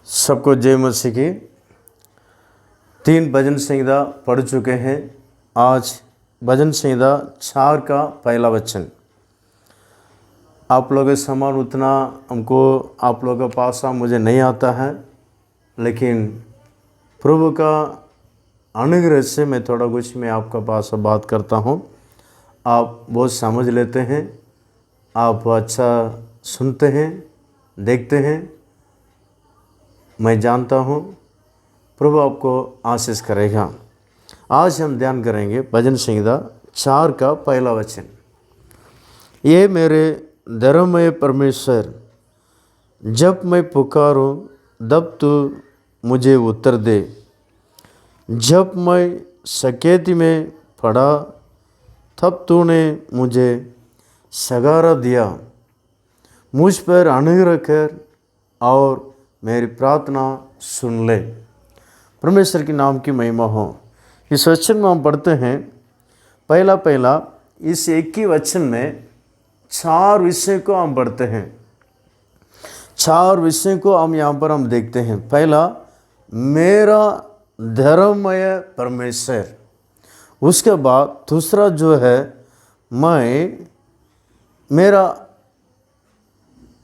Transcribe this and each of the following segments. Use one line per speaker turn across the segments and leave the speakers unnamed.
सबको जय मसीह की। 3 भजन संहिता पढ़ चुके हैं। आज भजन संहिता 4 का पहला वचन। आप लोगों के समान उतना हमको आप लोगों का पासा मुझे नहीं आता है, लेकिन प्रभु का अनुग्रह से मैं थोड़ा कुछ मैं आपका पासा बात करता हूँ। आप बहुत समझ लेते हैं, आप अच्छा सुनते हैं, देखते हैं। मैं जानता हूँ प्रभु आपको आशीष करेगा। आज हम ध्यान करेंगे भजन संहिता 4 का पहला वचन। ये मेरे धर्ममय परमेश्वर, जब मैं पुकारूं तब तू मुझे उत्तर दे। जब मैं सकेती में पड़ा तब तूने मुझे सहारा दिया। मुझ पर अनुग्रह कर और मेरी प्रार्थना सुन ले। परमेश्वर के नाम की महिमा हो। इस वचन में हम पढ़ते हैं, पहला इस एक ही वचन में 4 विषय को हम पढ़ते हैं। 4 विषय को हम यहाँ पर हम देखते हैं। पहला, मेरा धर्ममय परमेश्वर। उसके बाद दूसरा जो है, मैं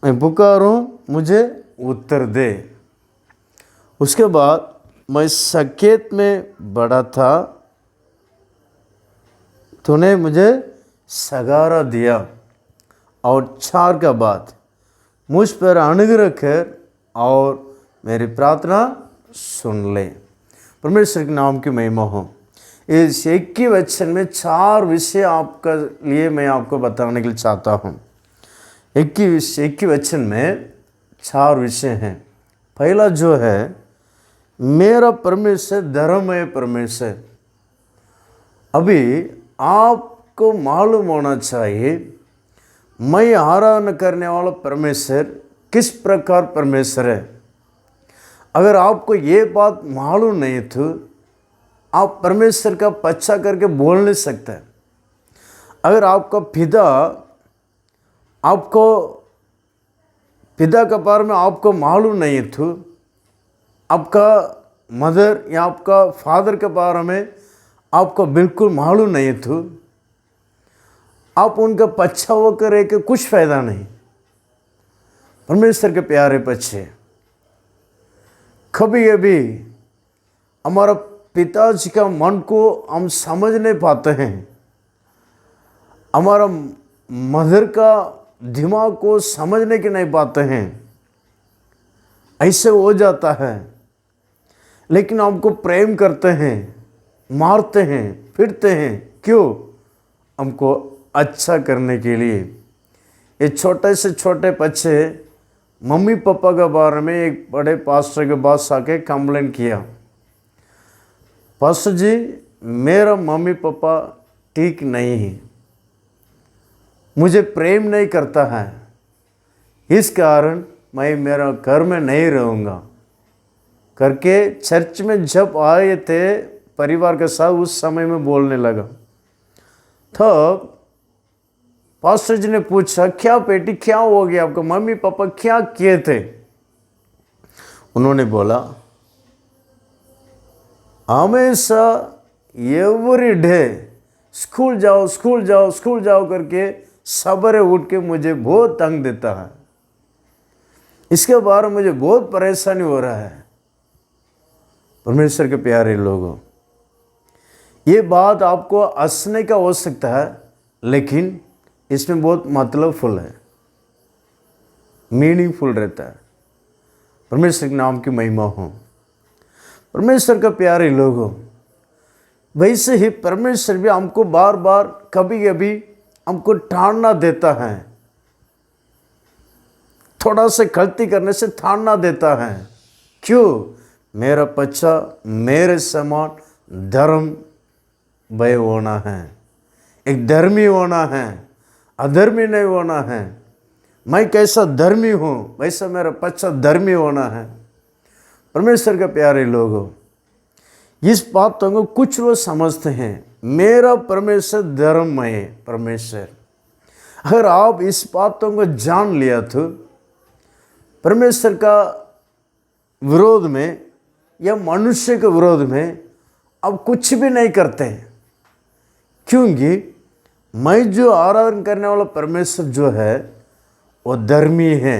पुकारूं मुझे उत्तर दे। उसके बाद मैं सकेत में बड़ा था, तूने मुझे सहारा दिया। और 4 का बाद, मुझ पर अनुग्रह कर और मेरी प्रार्थना सुन ले। परमेश्वर के नाम की महिमा हो। इस एक ही वचन में 4 विषय आपका लिए मैं आपको बताने के लिए चाहता हूँ। एक ही वचन में 4 विषय हैं। पहला जो है, मेरा परमेश्वर धर्ममय परमेश्वर। अभी आपको मालूम होना चाहिए, मैं आराधना करने वाला परमेश्वर किस प्रकार परमेश्वर है। अगर आपको ये बात मालूम नहीं तो आप परमेश्वर का पीछा करके बोल नहीं सकते। अगर आपका पिता के बारे में आपको मालूम नहीं तो, आपका मदर या आपका फादर के बारे में आपको बिल्कुल मालूम नहीं तो, आप उनका पीछा होकर रह के कुछ फायदा नहीं। परमेश्वर के प्यारे बच्चे, कभी कभी हमारा पिताजी का मन को हम समझ नहीं पाते हैं, हमारा मदर का दिमाग को समझने के नहीं पाते हैं। ऐसे हो जाता है। लेकिन हमको प्रेम करते हैं, मारते हैं, फिरते हैं। क्यों? हमको अच्छा करने के लिए। ये छोटे से छोटे बच्चे मम्मी पापा के बारे में एक बड़े पास्टर के पास आके कंप्लेन किया, पास्टर जी मेरा मम्मी पापा ठीक नहीं है, मुझे प्रेम नहीं करता है, इस कारण मैं मेरा घर में नहीं रहूँगा करके चर्च में जब आए थे परिवार के साथ, उस समय में बोलने लगा। तब पास्टर जी ने पूछा, क्या बेटी क्या हो गया, आपका मम्मी पापा क्या किए थे? उन्होंने बोला, हमेशा एवरी डे स्कूल जाओ करके सवेरे उठ के मुझे बहुत तंग देता है। इसके बारे में मुझे बहुत परेशानी हो रहा है। परमेश्वर के प्यारे लोगों, ये बात आपको हंसने का हो सकता है, लेकिन इसमें बहुत मतलबफुल है, मीनिंगफुल रहता है। परमेश्वर के नाम की महिमा हो। परमेश्वर का प्यारे लोगों, वैसे ही परमेश्वर भी हमको बार बार कभी कभी हमको ठानना देता है। थोड़ा से गलती करने से ठानना देता है। क्यों? मेरा बच्चा मेरे समान धर्म भय होना है, एक धर्मी होना है, अधर्मी नहीं होना है। मैं कैसा धर्मी हूँ वैसा मेरा बच्चा धर्मी होना है। परमेश्वर के प्यारे लोगों, इस बातों को कुछ लोग समझते हैं, मेरा परमेश्वर धर्ममय परमेश्वर। अगर आप इस बातों को जान लिया तो परमेश्वर का विरोध में या मनुष्य के विरोध में अब कुछ भी नहीं करते हैं, क्योंकि मैं जो आराधना करने वाला परमेश्वर जो है वो धर्मी है,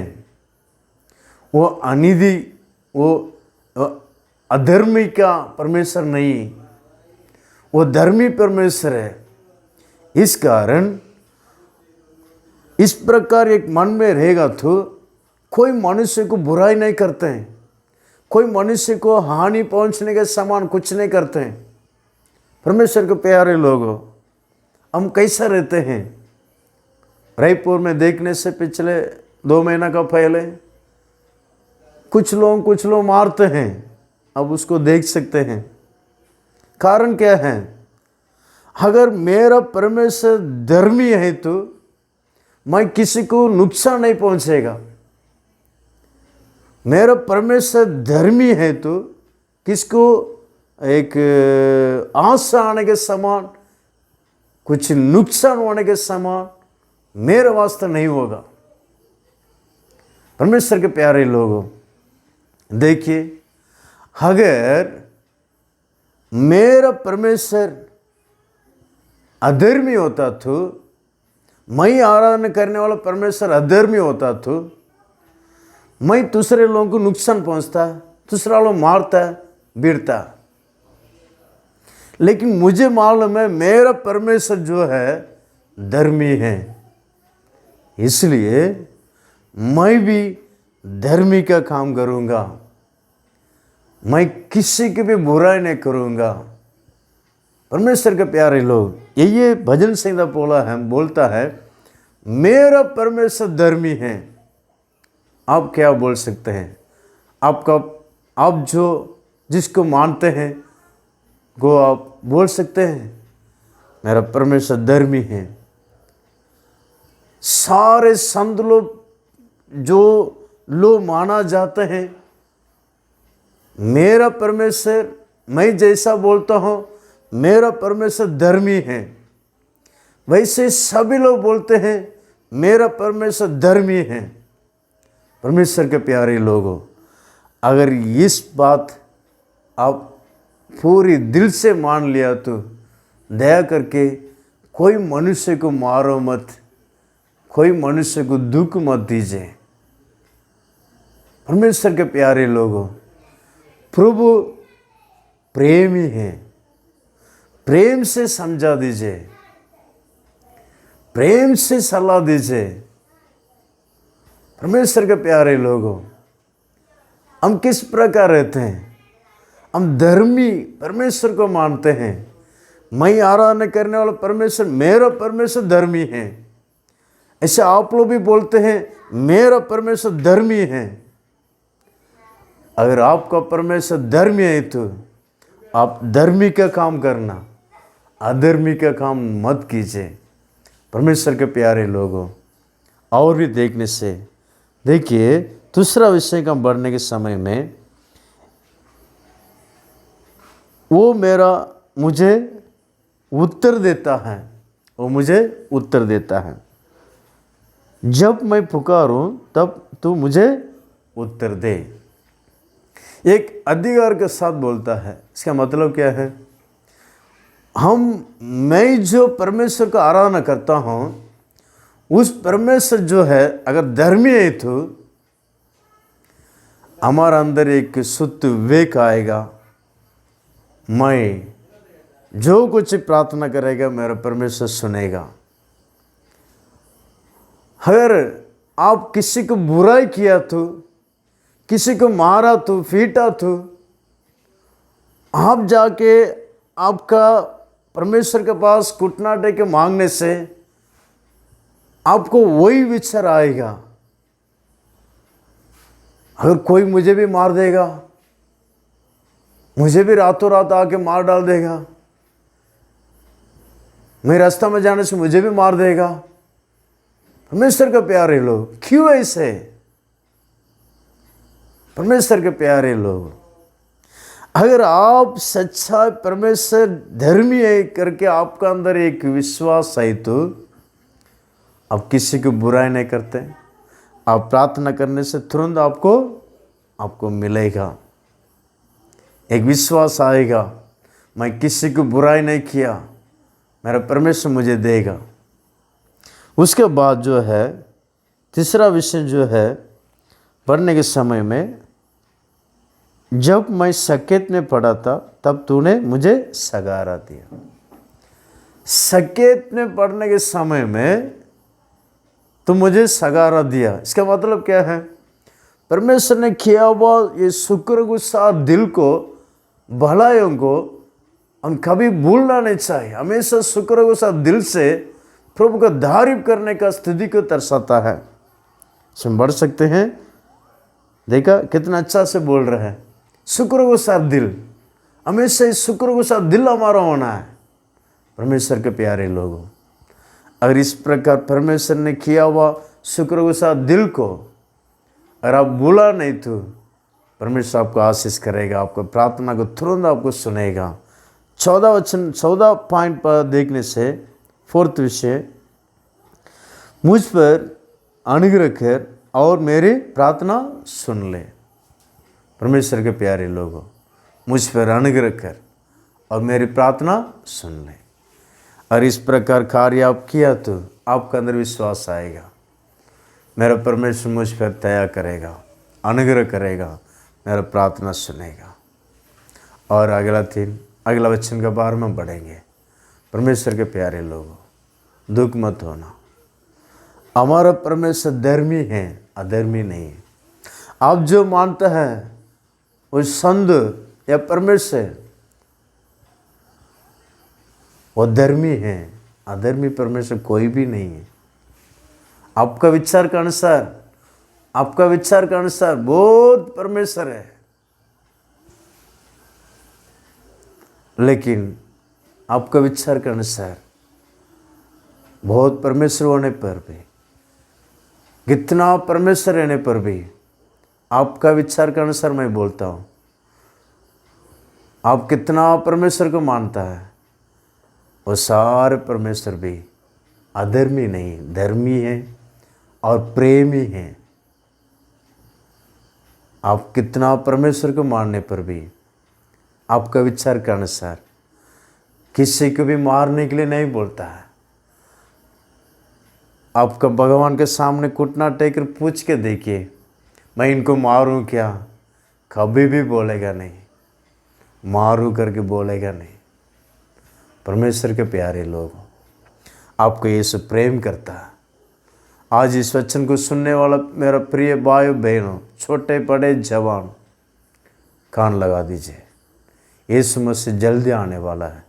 वो अनिधि, वो अधर्मी का परमेश्वर नहीं, वो धर्मी परमेश्वर है। इस कारण इस प्रकार एक मन में रहेगा तो कोई मनुष्य को बुराई नहीं करते हैं, कोई मनुष्य को हानि पहुंचने के समान कुछ नहीं करते हैं। परमेश्वर के प्यारे लोगों, हम कैसा रहते हैं? रायपुर में देखने से पिछले 2 महीना का पहले कुछ लोग मारते हैं, अब उसको देख सकते हैं। कारण क्या है? अगर मेरा परमेश्वर धर्मी है तो मैं किसी को नुकसान नहीं पहुंचेगा। मेरा परमेश्वर धर्मी है तो किसको एक आशा आने के समान, कुछ नुकसान होने के समान मेरे वास्ते नहीं होगा। परमेश्वर के प्यारे लोगों, देखिए, अगर मेरा परमेश्वर अधर्मी होता तो, मैं आराधना करने वाला परमेश्वर अधर्मी होता तो मैं दूसरे लोगों को नुकसान पहुंचता, दूसरा लोग मारता, बीड़ता। लेकिन मुझे मालूम है मेरा परमेश्वर जो है धर्मी है, इसलिए मैं भी धर्मी का काम करूंगा, मैं किसी की भी बुराई नहीं करूंगा। परमेश्वर के प्यारे लोग, ये भजन संहिता बोलता है मेरा परमेश्वर धर्मी है। आप क्या बोल सकते हैं? आप जो जिसको मानते हैं वो आप बोल सकते हैं मेरा परमेश्वर धर्मी है। सारे संत लोग जो लोग माना जाते हैं मेरा परमेश्वर, मैं जैसा बोलता हूँ मेरा परमेश्वर धर्मी है, वैसे सभी लोग बोलते हैं मेरा परमेश्वर धर्मी है। परमेश्वर के प्यारे लोगों, अगर इस बात आप पूरी दिल से मान लिया तो दया करके कोई मनुष्य को मारो मत, कोई मनुष्य को दुख मत दीजिए। परमेश्वर के प्यारे लोगों, प्रभु प्रेमी है, प्रेम से समझा दीजिए, प्रेम से सलाह दीजिए। परमेश्वर के प्यारे लोगों, हम किस प्रकार रहते हैं? हम धर्मी परमेश्वर को मानते हैं। मैं आराधना करने वाला परमेश्वर, मेरा परमेश्वर धर्मी है। ऐसे आप लोग भी बोलते हैं मेरा परमेश्वर धर्मी है। अगर आपका परमेश्वर धर्मी है तो आप धर्मी का काम करना, अधर्मी का काम मत कीजिए। परमेश्वर के प्यारे लोगों, और भी देखने से देखिए, दूसरा विषय का बढ़ने के समय में वो मुझे उत्तर देता है, वो मुझे उत्तर देता है। जब मैं पुकारूं तब तू मुझे उत्तर दे। एक अधिकार के साथ बोलता है। इसका मतलब क्या है? मैं जो परमेश्वर का आराधना करता हूं, उस परमेश्वर जो है अगर धर्मी है तो हमारा अंदर एक शुद्ध विवेक आएगा। मैं जो कुछ प्रार्थना करेगा मेरा परमेश्वर सुनेगा। अगर आप किसी को बुराई किया तो, किसी को मारा तो, पीटा तो, आप जाके आपका परमेश्वर के पास घुटना टेक के मांगने से आपको वही विचार आएगा, अगर कोई मुझे भी मार देगा, मुझे भी रातों रात आके मार डाल देगा, मैं रास्ता में जाने से मुझे भी मार देगा। परमेश्वर के प्यारे लोग, क्यों ऐसे? परमेश्वर के प्यारे लोग, अगर आप सच्चा परमेश्वर धर्मी है करके आपका अंदर एक विश्वास है तो आप किसी को बुराई नहीं करते। आप प्रार्थना करने से तुरंत आपको आपको मिलेगा, एक विश्वास आएगा, मैं किसी को बुराई नहीं किया, मेरा परमेश्वर मुझे देगा। उसके बाद जो है तीसरा विषय जो है पढ़ने के समय में, जब मैं सकेत में पढ़ा था तब तूने मुझे सगारा दिया। सकेत में पढ़ने के समय में तो मुझे सगारा दिया, इसका मतलब क्या है? परमेश्वर ने किया हुआ ये शुक्रगुजार दिल को, भलाइयों को हम कभी भूलना नहीं चाहिए। हमेशा शुक्रगुजार दिल से प्रभु का तारीफ करने का स्थिति को दर्शाता है। इसमें बढ़ सकते हैं, देखा कितना अच्छा से बोल रहे हैं, शुक्रगुजार दिल, हमेशा इस शुक्रगुजार दिल हमारा होना है। परमेश्वर के प्यारे लोगों, अगर इस प्रकार परमेश्वर ने किया हुआ शुक्रगुजार दिल को अगर आप भूला नहीं तो परमेश्वर आपको आशीष करेगा, आपको प्रार्थना को तुरंत आपको सुनेगा। 14 पॉइंट पर देखने से 4th विषय, मुझ पर अनुग्रह कर और मेरी प्रार्थना सुन ले। परमेश्वर के प्यारे लोगों, मुझ पर अनुग्रह कर और मेरी प्रार्थना सुन ले। और इस प्रकार कार्य आप किया तो आपका अंदर विश्वास आएगा, मेरा परमेश्वर मुझ पर दया करेगा, अनुग्रह करेगा, मेरा प्रार्थना सुनेगा। और अगला वचन के बारे में बढ़ेंगे। परमेश्वर के प्यारे लोगों, दुख मत होना, हमारा परमेश्वर धर्मी है, अधर्मी नहीं है। आप जो मानते हैं वो संत या परमेश्वर वो धर्मी है, अधर्मी परमेश्वर कोई भी नहीं है। आपका विचार के अनुसार बहुत परमेश्वर है, लेकिन आपका विचार के अनुसार बहुत परमेश्वर होने पर भी, कितना परमेश्वर रहने पर भी, आपका विचार के अनुसार मैं बोलता हूँ, आप कितना परमेश्वर को मानता है, वो सारे परमेश्वर भी अधर्मी नहीं, धर्मी है और प्रेमी है। आप कितना परमेश्वर को मानने पर भी आपका विचार के अनुसार किसी को भी मारने के लिए नहीं बोलता है। आपका भगवान के सामने घुटना टेक कर पूछ के देखिए, मैं इनको मारूं क्या? कभी भी बोलेगा नहीं, मारूं करके बोलेगा नहीं। परमेश्वर के प्यारे लोग, आपको यीशु प्रेम करता है। आज इस वचन को सुनने वाला मेरा प्रिय भाई बहनों, छोटे बड़े जवान, कान लगा दीजिए, यीशु मसीह जल्दी आने वाला है।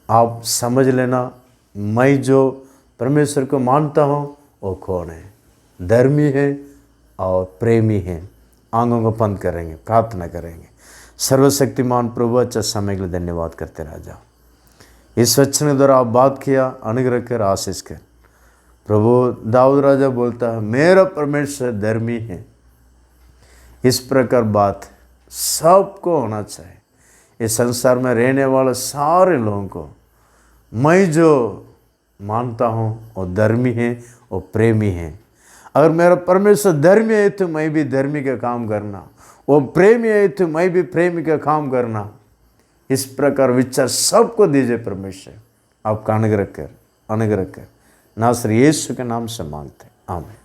आप समझ लेना, मैं जो परमेश्वर को मानता हूँ वो कौन है? धर्मी है और प्रेमी है। आंखों को बंद करेंगे, प्रार्थना करेंगे। सर्वशक्तिमान प्रभु, अच्छा समय के लिए धन्यवाद करते रह जाओ। इस वचन के द्वारा आप बात किया, अनुग्रह कर, आशीष कर। प्रभु दाऊद राजा बोलता है, मेरा परमेश्वर धर्मी है। इस प्रकार बात सबको होना चाहिए। इस संसार में रहने वाले सारे लोगों को, मैं जो मानता हूँ वो धर्मी है, वो प्रेमी है। अगर मेरा परमेश्वर धर्मी है तो मैं भी धर्मी का काम करना, वो प्रेमी है तो मैं भी प्रेमी का काम करना। इस प्रकार विचार सबको दीजिए परमेश्वर, आपका अनुग्रह कर, नासरी यीशु के नाम से मांगते, आमीन।